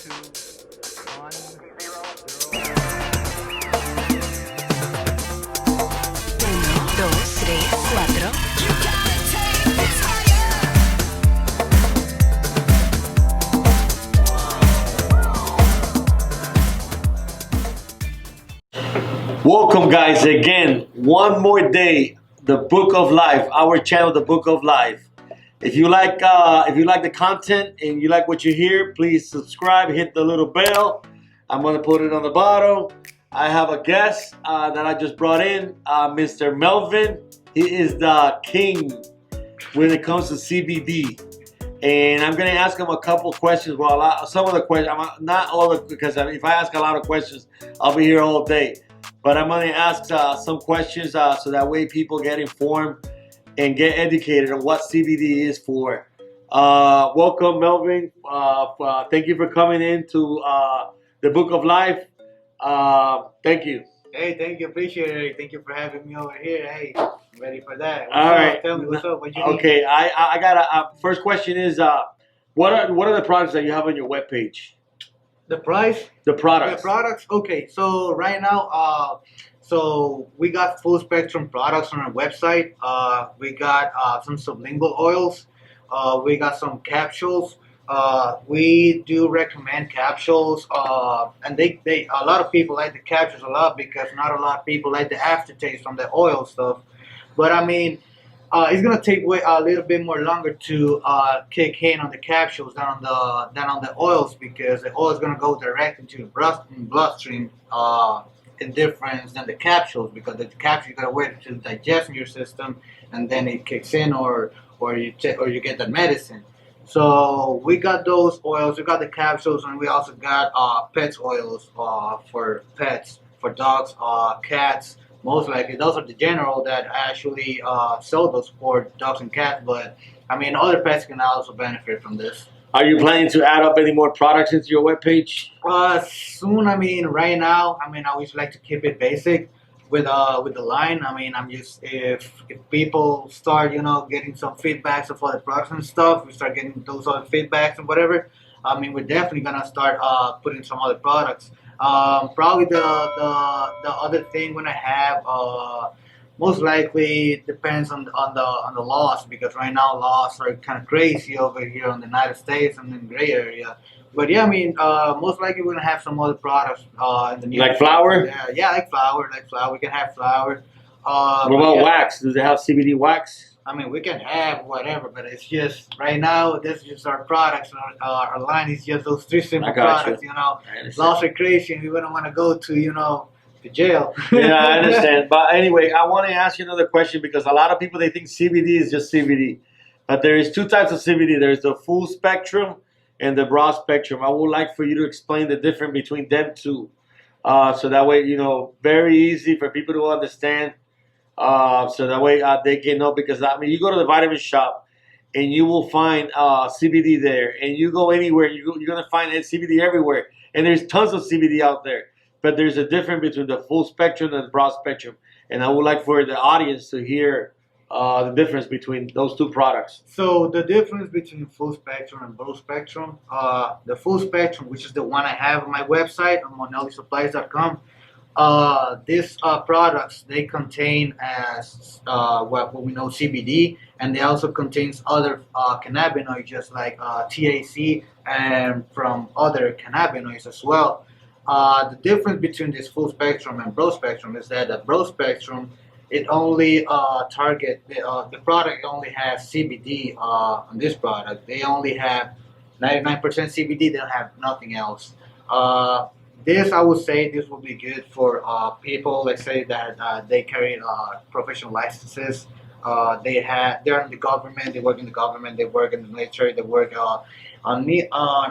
2, 1, 0. Uno, dos, tres, cuatro. Welcome, guys, again. One more day, the Book of Life, our channel, the Book of Life. If you like the content and you like what you hear, please subscribe. Hit the little bell. I'm gonna put it on the bottom. I have a guest that I just brought in, Mr. Melvin. He is the king when it comes to CBD. And I'm going to ask him a couple questions. Well, some of the questions, not all of, because if I ask a lot of questions, I'll be here all day. But I'm going to ask some questions so that way people get informed and get educated on what CBD is for. Welcome, Melvin. Thank you for coming into the Book of Life. Thank you. Hey, thank you. Appreciate it. Thank you for having me over here. Hey, I'm ready for that. All right. Tell me what's up. What you need? Okay. I got a first question is what are the products that you have on your webpage? The price? The products. The products? Okay. So right now, so we got full spectrum products on our website. We got some sublingual oils. We got some capsules. We do recommend capsules, and they a lot of people like the capsules a lot because not a lot of people like the aftertaste from the oil stuff. But I mean, it's gonna take a little bit more longer to kick in on the capsules than on the oils because the oil is gonna go direct into the bloodstream. In difference than the capsules because the capsule you gotta wait to digest in your system and then it kicks in or you get the medicine. So we got those oils, we got the capsules, and we also got pets oils for pets, for dogs, cats. Most likely, those are the general that actually sell those for dogs and cats. But I mean, other pets can also benefit from this. Are you planning to add up any more products into your webpage? Soon. I mean, right now. I mean, I always like to keep it basic with the line. I mean, I'm just if people start getting some feedbacks of other products and stuff, we start getting those other feedbacks and whatever. I mean, we're definitely gonna start putting some other products. Probably the other thing we're gonna have most likely depends on the laws because right now laws are kind of crazy over here in the United States and in the gray area. But yeah, I mean, most likely we're gonna have some other products in the near Like flour? Yeah, like flour. We can have flour. What about wax? Does it have CBD wax? I mean, we can have whatever, but it's just right now. This is just our products. Our line is just those three simple products. Laws are crazy, and we wouldn't want to go to to jail. Yeah, I understand. But anyway, I want to ask you another question because a lot of people they think CBD is just CBD, but there is two types of CBD. There's the full spectrum and the broad spectrum. I would like for you to explain the difference between them two, so that way very easy for people to understand. So that way they can know because I mean you go to the vitamin shop and you will find CBD there, and you go anywhere you're gonna find CBD everywhere, and there's tons of CBD out there. But there's a difference between the full spectrum and the broad spectrum, and I would like for the audience to hear the difference between those two products. So the difference between full spectrum and broad spectrum, the full spectrum, which is the one I have on my website on monellisupplies.com, these products they contain as what we know CBD, and they also contains other cannabinoids just like THC and from other cannabinoids as well. The difference between this full spectrum and broad spectrum is that the broad spectrum it only the product only has CBD on this product. They only have 99% CBD. They don't have nothing else. This I would say this will be good for people. Let's say that they carry professional licenses. They're in the government. They work in the government. They work in the military. They work on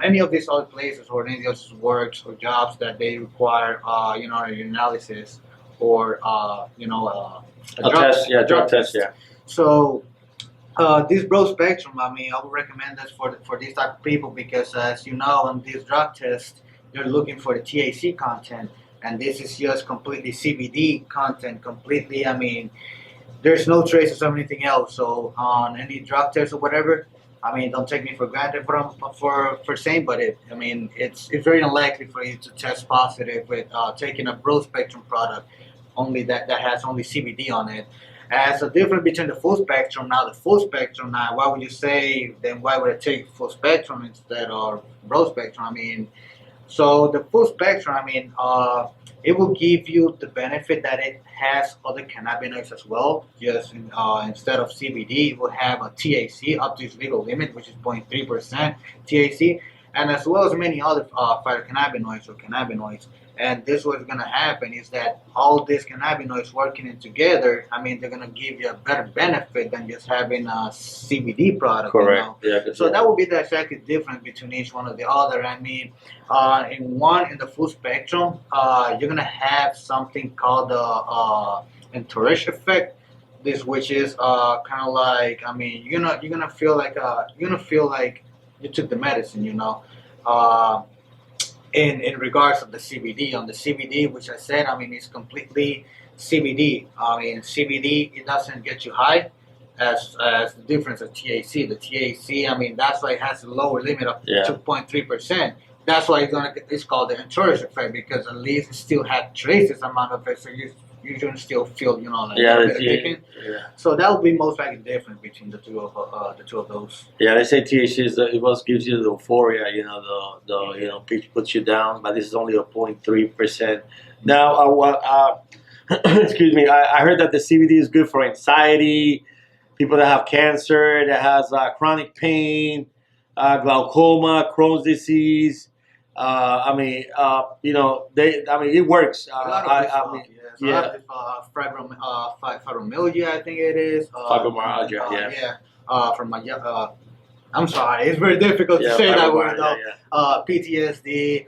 any of these other places or any of these works or jobs that they require analysis or A test, yeah, drug test, yeah. So this broad spectrum, I mean, I would recommend this for these type of people because as you know, on these drug tests, they're looking for the THC content, and this is just completely CBD content. Completely, I mean, there's no traces of anything else. So on any drug test or whatever, I mean, don't take me for granted for saying, but it's very unlikely for you to test positive with taking a broad spectrum product only that has only CBD on it. As a difference between the full spectrum now, the full spectrum now, why would you say then why would I take full spectrum instead of broad spectrum? I mean, so the full spectrum, it will give you the benefit that it has other cannabinoids as well. Just instead of CBD, it will have a THC up to its legal limit, which is 0.3% THC, and as well as many other phytocannabinoids or cannabinoids. And this what's gonna happen is that all these cannabinoids working in together, they're gonna give you a better benefit than just having a CBD product. Correct. Yeah. So that would be the exact difference between each one or the other. In the full spectrum, you're gonna have something called the entourage effect. This, which is kind of like, you're gonna feel like you took the medicine. In regards of the CBD, on the CBD, which I said, it's completely CBD. CBD, it doesn't get you high as the difference of THC. The THC, that's why it has a lower limit of 2.3%. That's why it's called the entourage effect, because at least it still had traces amount of it, so you can still feel a bit of kicking. Yeah. So that would be most likely the difference between the two of those. Yeah, they say THC it was gives you the euphoria, puts you down, but this is only a 0.3%. Now, excuse me, I heard that the CBD is good for anxiety, people that have cancer, that has chronic pain, glaucoma, Crohn's disease. It works. Fibromyalgia, I think it is. Fibromyalgia, From my I'm sorry, it's very difficult to say that word though. PTSD,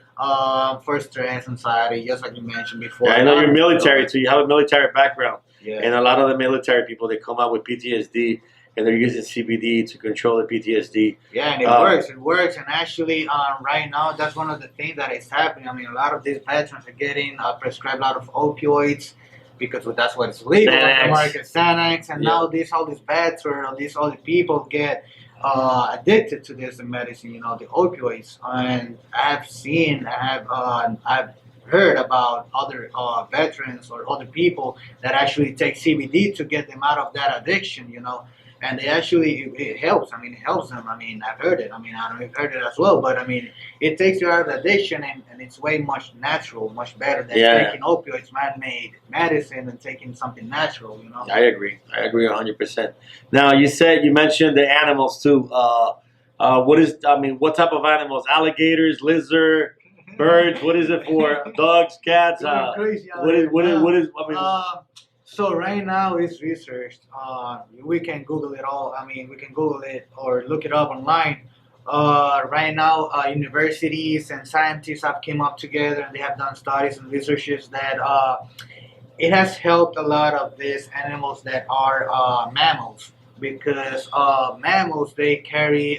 for stress, anxiety, just like you mentioned before. Yeah, I know you're military, so you have a military background. Yeah. And a lot of the military people, they come out with PTSD, and they're using CBD to control the PTSD. Yeah, and it works. And actually, right now, that's one of the things that is happening. A lot of these veterans are getting prescribed a lot of opioids because that's what is legal in America, Xanax. And now all these veterans or these other people get addicted to this medicine, the opioids. And I've heard about other veterans or other people that actually take CBD to get them out of that addiction, and it helps. It helps them. I've heard it. I don't know if you've heard it as well, but it takes you out of the addiction, and it's way much natural, much better than taking opioids, man-made medicine, and taking something natural. I agree 100%. Now you mentioned the animals too. What type of animals? Alligators, lizard, birds? What is it for? Dogs, cats? Crazy. What is? So right now it's researched. We can Google it all. We can Google it or look it up online. Right now, universities and scientists have came up together and they have done studies and researches that it has helped a lot of these animals that are mammals, because mammals, they carry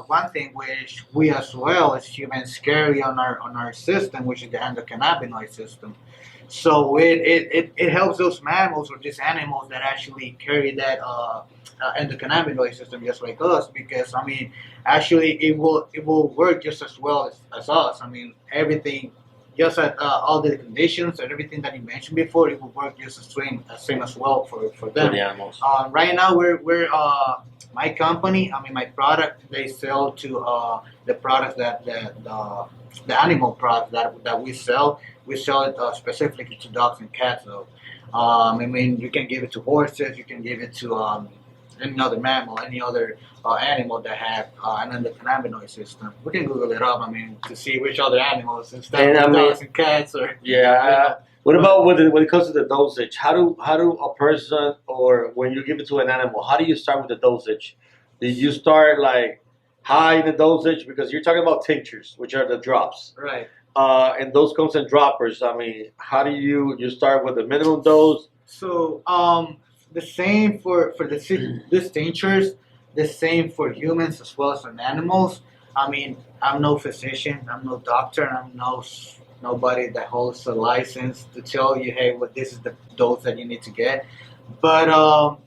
one thing which we as well as humans carry on our system, which is the endocannabinoid system. So it helps those mammals or these animals that actually carry that endocannabinoid system just like us, because actually it will work just as well as us. Everything, just at all the conditions and everything that you mentioned before, it will work just the same as well for them. For the animals. Right now we're my company, my product, they sell to the products that the animal product that we sell. We sell it specifically to dogs and cats. Though, you can give it to horses, you can give it to any other mammal, any other animal that have an endocannabinoid system. We can Google it up. To see which other animals instead of dogs and cats or What about when it comes to the dosage? How do a person, or when you give it to an animal, how do you start with the dosage? Did you start like high in the dosage, because you're talking about tinctures, which are the drops, right? And those comes in droppers. How do you start with the minimum dose? So the same for these tinctures, the same for humans as well as for animals. I'm no physician, I'm no doctor, and I'm nobody that holds a license to tell you, hey, this is the dose that you need to get. But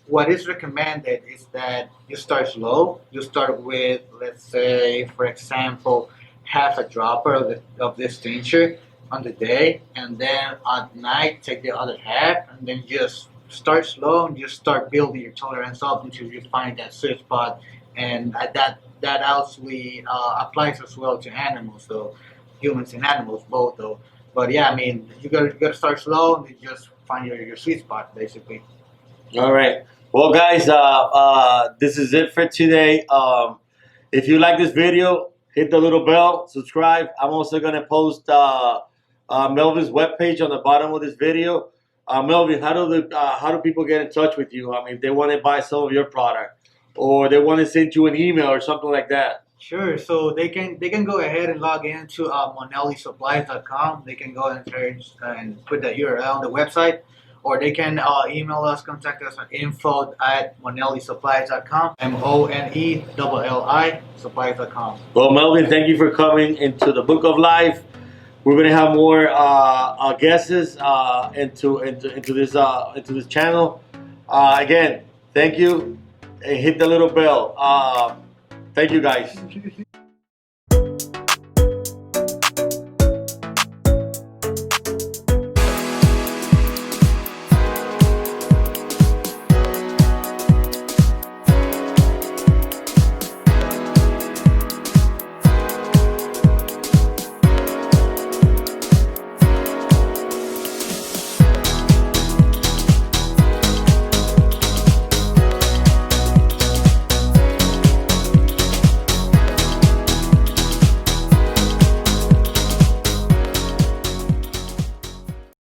what is recommended is that you start slow. You start with, let's say, for example, half a dropper of this tincture on the day, and then at night take the other half, and then just start slow and just start building your tolerance up until you find that sweet spot. And that actually applies as well to animals, though humans and animals both, though. But yeah, I mean, you gotta start slow and then just find your sweet spot, basically. All right. Well, guys, this is it for today. If you like this video, hit the little bell, subscribe. I'm also gonna post Melvin's webpage on the bottom of this video. Melvin, how do people get in touch with you? I mean, if they want to buy some of your product, or they want to send you an email or something like that. Sure. So they can go ahead and log into monellisupplies.com. They can go and search and put the URL on the website, or they can email us, contact us at info@monellisupplies.com. MONELLI supplies.com. Well, Melvin, thank you for coming into the Book of Life. We're gonna have more guests into this channel. Again, thank you, and hit the little bell. Thank you, guys.